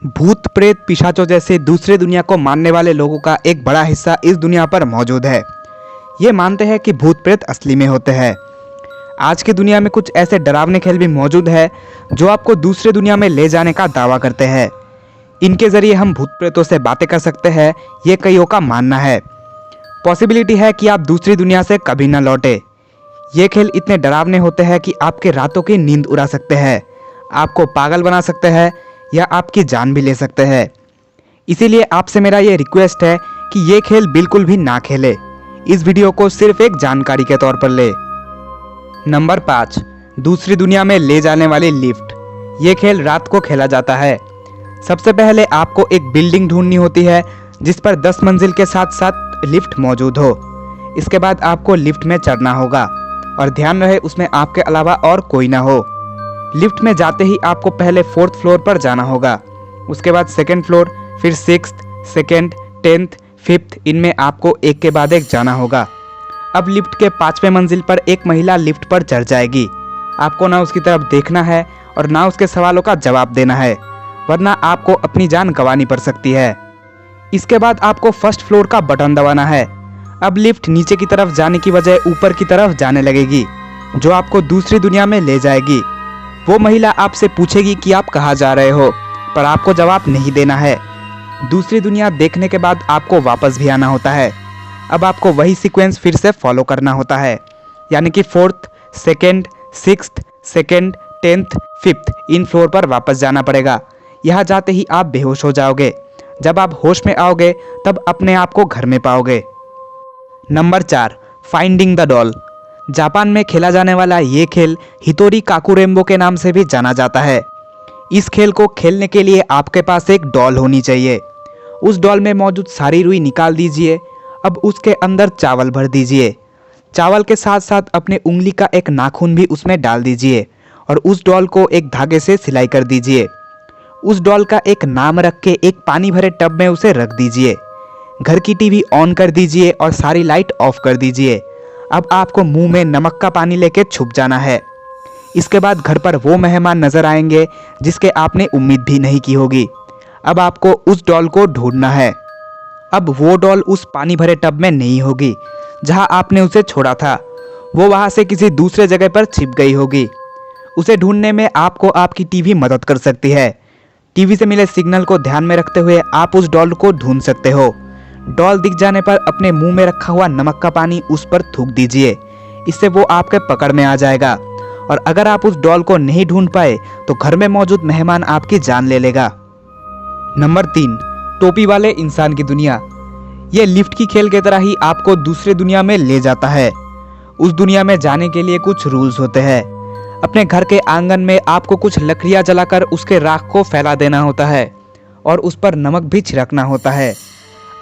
भूत प्रेत पिशाचों जैसे दूसरे दुनिया को मानने वाले लोगों का एक बड़ा हिस्सा इस दुनिया पर मौजूद है। ये मानते हैं कि भूत प्रेत असली में होते हैं। आज की दुनिया में कुछ ऐसे डरावने खेल भी मौजूद है जो आपको दूसरे दुनिया में ले जाने का दावा करते हैं। इनके जरिए हम भूत प्रेतों से बातें कर सकते हैं, ये कईयों का मानना है। पॉसिबिलिटी है कि आप दूसरी दुनिया से कभी न लौटे। ये खेल इतने डरावने होते हैं कि आपके रातों की नींद उड़ा सकते हैं, आपको पागल बना सकते हैं या आपकी जान भी ले सकते हैं। इसीलिए आपसे मेरा ये रिक्वेस्ट है कि ये खेल बिल्कुल भी ना खेले। इस वीडियो को सिर्फ एक जानकारी के तौर पर ले। नंबर 5, दूसरी दुनिया में ले जाने वाली लिफ्ट। ये खेल रात को खेला जाता है। सबसे पहले आपको एक बिल्डिंग ढूंढनी होती है जिस पर 10 मंजिल के साथ साथ लिफ्ट मौजूद हो। इसके बाद आपको लिफ्ट में चढ़ना होगा और ध्यान रहे उसमें आपके अलावा और कोई ना हो। लिफ्ट में जाते ही आपको पहले 4th फ्लोर पर जाना होगा, उसके बाद 2nd फ्लोर, फिर 6th, 2nd, 10th, 5th, इनमें आपको एक के बाद एक जाना होगा। अब लिफ्ट के 5वें मंजिल पर एक महिला लिफ्ट पर चढ़ जाएगी। आपको ना उसकी तरफ देखना है और ना उसके सवालों का जवाब देना है, वरना आपको अपनी जान गंवानी पड़ सकती है। इसके बाद आपको 1st फ्लोर का बटन दबाना है। अब लिफ्ट नीचे की तरफ जाने की बजाय ऊपर की तरफ जाने लगेगी, जो आपको दूसरी दुनिया में ले जाएगी। वो महिला आपसे पूछेगी कि आप कहाँ जा रहे हो, पर आपको जवाब नहीं देना है। दूसरी दुनिया देखने के बाद आपको वापस भी आना होता है। अब आपको वही सीक्वेंस फिर से फॉलो करना होता है, यानी कि 4th, 2nd, 6th, 2nd, 10th, 5th, इन फ्लोर पर वापस जाना पड़ेगा। यहाँ जाते ही आप बेहोश हो जाओगे। जब आप होश में आओगे तब अपने आप को घर में पाओगे। Number 4, finding the doll. Japan में खेला जाने वाला ये खेल हितोरी काकुरेम्बो के नाम से भी जाना जाता है। इस खेल को खेलने के लिए आपके पास एक डॉल होनी चाहिए। उस डॉल में मौजूद सारी रुई निकाल दीजिए। अब उसके अंदर चावल भर दीजिए। चावल के साथ साथ अपने उंगली का एक नाखून भी उसमें डाल दीजिए और उस डॉल को एक धागे से सिलाई कर दीजिए। उस डॉल का एक नाम रख के एक पानी भरे टब में उसे रख दीजिए। घर की टीवी ऑन कर दीजिए और सारी लाइट ऑफ कर दीजिए। अब आपको मुंह में नमक का पानी लेके छुप जाना है। इसके बाद घर पर वो मेहमान नजर आएंगे जिसके आपने उम्मीद भी नहीं की होगी। अब आपको उस डॉल को ढूंढना है। अब वो डॉल उस पानी भरे टब में नहीं होगी जहां आपने उसे छोड़ा था। वो वहां से किसी दूसरे जगह पर छिप गई होगी। उसे ढूंढने में आपको आपकी टीवी मदद कर सकती है। टीवी से मिले सिग्नल को ध्यान में रखते हुए आप उस डॉल को ढूंढ सकते हो। डॉल दिख जाने पर अपने मुंह में रखा हुआ नमक का पानी उस पर थूक दीजिए। इससे वो आपके पकड़ में आ जाएगा और अगर आप उस डॉल को नहीं ढूंढ पाए तो घर में मौजूद मेहमान आपकी जान ले लेगा। नंबर 3, टोपी वाले इंसान की दुनिया। ये लिफ्ट की खेल की तरह ही आपको दूसरे दुनिया में ले जाता है। उस दुनिया में जाने के लिए कुछ रूल्स होते हैं। अपने घर के आंगन में आपको कुछ लकड़ियां जलाकर उसके राख को फैला देना होता है और उस पर नमक भी छिड़कना होता है।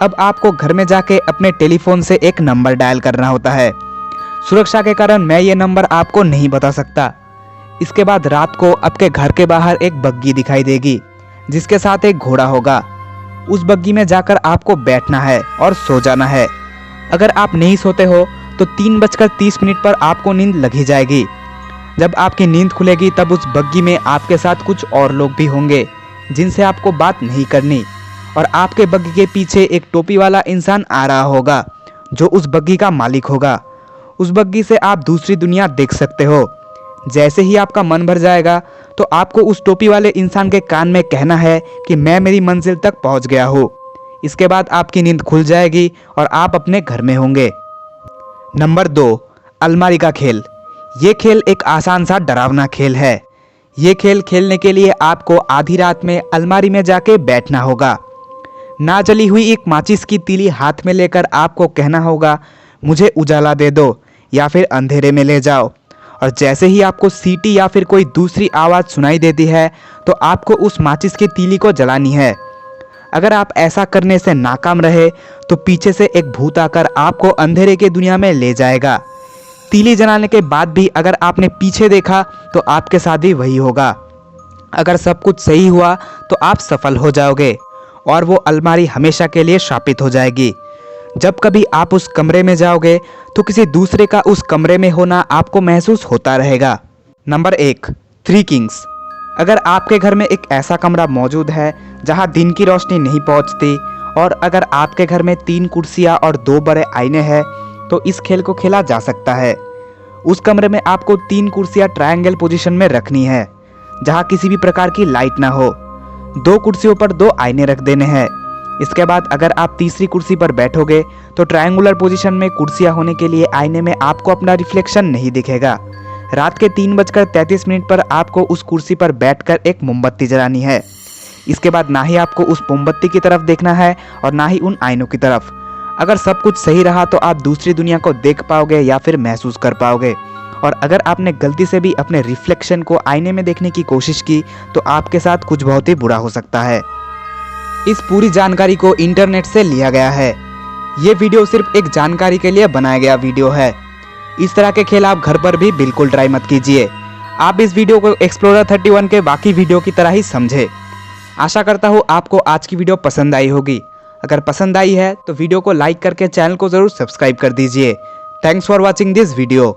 अब आपको घर में जाके अपने टेलीफोन से एक नंबर डायल करना होता है। सुरक्षा के कारण मैं ये नंबर आपको नहीं बता सकता। इसके बाद रात को आपके घर के बाहर एक बग्गी दिखाई देगी जिसके साथ एक घोड़ा होगा। उस बग्गी में जाकर आपको बैठना है और सो जाना है। अगर आप नहीं सोते हो तो 3:30 पर आपको नींद लगी जाएगी। जब आपकी नींद खुलेगी तब उस बग्गी में आपके साथ कुछ और लोग भी होंगे जिनसे आपको बात नहीं करनी, और आपके बग्गी के पीछे एक टोपी वाला इंसान आ रहा होगा जो उस बग्गी का मालिक होगा। उस बग्गी से आप दूसरी दुनिया देख सकते हो। जैसे ही आपका मन भर जाएगा तो आपको उस टोपी वाले इंसान के कान में कहना है कि मैं मेरी मंजिल तक पहुंच गया हूँ। इसके बाद आपकी नींद खुल जाएगी और आप अपने घर में होंगे। नंबर 2, अलमारी का खेल। ये खेल एक आसान सा डरावना खेल है। ये खेल खेलने के लिए आपको आधी रात में अलमारी में जाके बैठना होगा। ना जली हुई एक माचिस की तीली हाथ में लेकर आपको कहना होगा, मुझे उजाला दे दो या फिर अंधेरे में ले जाओ। और जैसे ही आपको सीटी या फिर कोई दूसरी आवाज़ सुनाई देती है तो आपको उस माचिस की तीली को जलानी है। अगर आप ऐसा करने से नाकाम रहे तो पीछे से एक भूत आकर आपको अंधेरे के दुनिया में ले जाएगा। तीली जलाने के बाद भी अगर आपने पीछे देखा तो आपके साथ भी वही होगा। अगर सब कुछ सही हुआ तो आप सफल हो जाओगे और वो अलमारी हमेशा के लिए शापित हो जाएगी। जब कभी आप उस कमरे में जाओगे तो किसी दूसरे का उस कमरे में होना आपको महसूस होता रहेगा। Number 1, 3 Kings. अगर आपके घर में एक ऐसा कमरा मौजूद है जहां दिन की रोशनी नहीं पहुंचती और अगर आपके घर में 3 कुर्सियां और 2 बड़े आईने हैं तो इस खेल को खेला जा सकता है। उस कमरे में आपको 3 कुर्सियां ट्रायंगल पोजीशन में रखनी है जहां किसी भी प्रकार की लाइट ना हो। 2 कुर्सियों पर 2 आईने रख देने हैं। इसके बाद अगर आप तीसरी कुर्सी पर बैठोगे तो ट्रायंगुलर पोजीशन में कुर्सियां होने के लिए आईने में आपको अपना रिफ्लेक्शन नहीं दिखेगा। रात के 3:33 पर आपको उस कुर्सी पर बैठकर एक मोमबत्ती जलानी है। इसके बाद ना ही आपको उस मोमबत्ती की तरफ देखना है और ना ही उन आईनों की तरफ। अगर सब कुछ सही रहा तो आप दूसरी दुनिया को देख पाओगे या फिर महसूस कर पाओगे, और अगर आपने गलती से भी अपने रिफ्लेक्शन को आईने में देखने की कोशिश की तो आपके साथ कुछ बहुत ही बुरा हो सकता है। इस पूरी जानकारी को इंटरनेट से लिया गया है। ये वीडियो सिर्फ एक जानकारी के लिए बनाया गया वीडियो है। इस तरह के खेल आप घर पर भी बिल्कुल ट्राई मत कीजिए। आप इस वीडियो को एक्सप्लोरर 31 के बाकी वीडियो की तरह ही समझे। आशा करता हूँ आपको आज की वीडियो पसंद आई होगी। अगर पसंद आई है तो वीडियो को लाइक करके चैनल को ज़रूर सब्सक्राइब कर दीजिए। Thanks for watching this video.